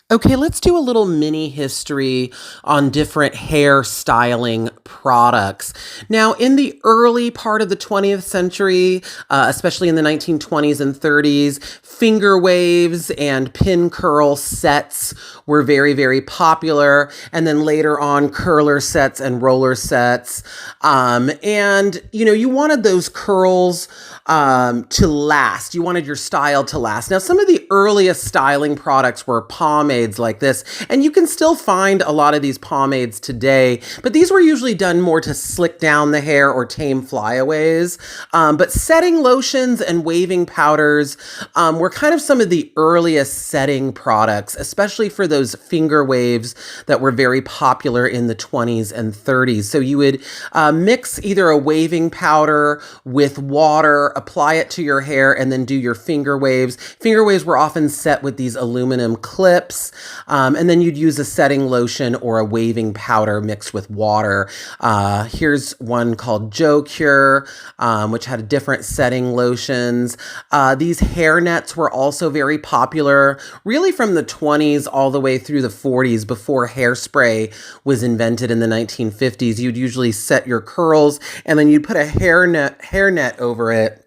Okay, let's do a little mini history on different hair styling products. Now, in the early part of the 20th century, especially in the 1920s and 30s, finger waves and pin curl sets were very, very popular. And then later on, curler sets and roller sets. You wanted those curls to last. You wanted your style to last. Now, some of the earliest styling products were pomades like this, and you can still find a lot of these pomades today, but these were usually done more to slick down the hair or tame flyaways. But setting lotions and waving powders were kind of some of the earliest setting products, especially for those finger waves that were very popular in the 20s and 30s. So you would mix either a waving powder with water, apply it to your hair, and then do your finger waves. Finger waves were often set with these aluminum clips, and then you'd use a setting lotion or a waving powder mixed with water. Here's one called Joe Cure, which had different setting lotions. These hair nets were also very popular, really from the 20s all the way through the 40s. Before hairspray was invented in the 1950s, you'd usually set your curls and then you'd put a hair net over it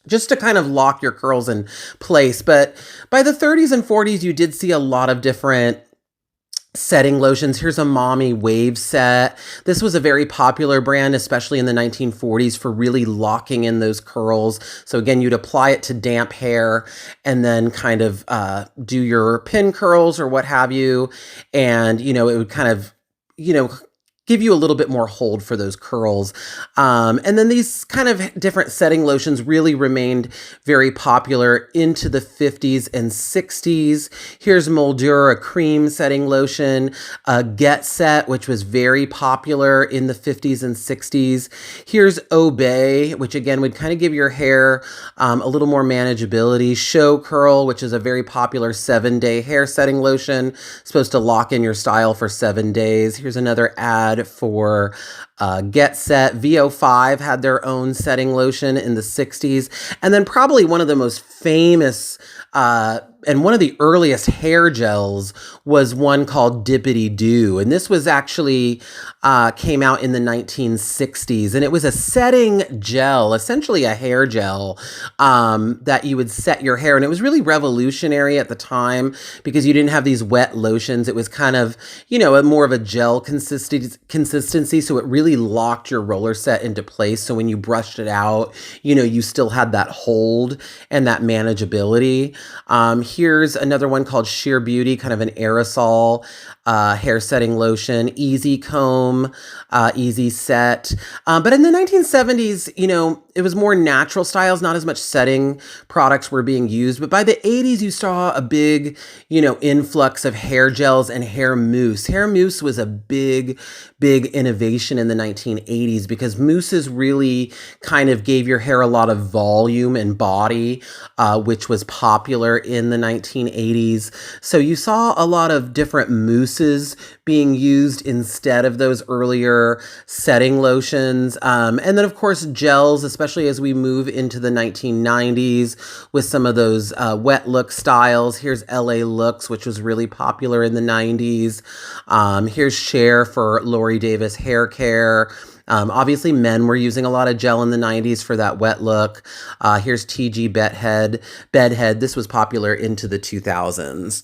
just to kind of lock your curls in place. But by the 30s and 40s, you did see a lot of different setting lotions. Here's a Mommy Wave set. This was a very popular brand, especially in the 1940s, for really locking in those curls. So again, you'd apply it to damp hair and then kind of do your pin curls or what have you. And, it would kind of, give you a little bit more hold for those curls. And then these kind of different setting lotions really remained very popular into the 50s and 60s. Here's Moldura, a cream setting lotion, Get Set, which was very popular in the 50s and 60s. Here's Obey, which again would kind of give your hair a little more manageability. Show Curl, which is a very popular 7-day hair setting lotion, supposed to lock in your style for 7 days. Here's another ad for Get Set. VO5 had their own setting lotion in the 60s. And then probably one of the most famous and one of the earliest hair gels was one called Dippity Doo. And this was actually came out in the 1960s. And it was a setting gel, essentially a hair gel that you would set your hair. And it was really revolutionary at the time because you didn't have these wet lotions. It was kind of, more of a gel consistency. So it really locked your roller set into place. So when you brushed it out, you still had that hold and that manageability. Here's another one called Sheer Beauty, kind of an aerosol hair setting lotion, Easy Comb, Easy Set. But in the 1970s, it was more natural styles, not as much setting products were being used. But by the 80s, you saw a big, influx of hair gels and hair mousse. Hair mousse was a big, big innovation in the 1980s because mousses really kind of gave your hair a lot of volume and body, which was popular in the 1980s. So you saw a lot of different mousses being used instead of those earlier setting lotions. And then, of course, gels, especially as we move into the 1990s with some of those wet look styles. Here's LA Looks, which was really popular in the 90s. Here's Cher for Lori Davis hair care. Obviously, men were using a lot of gel in the 90s for that wet look. Here's TG Bedhead. This was popular into the 2000s.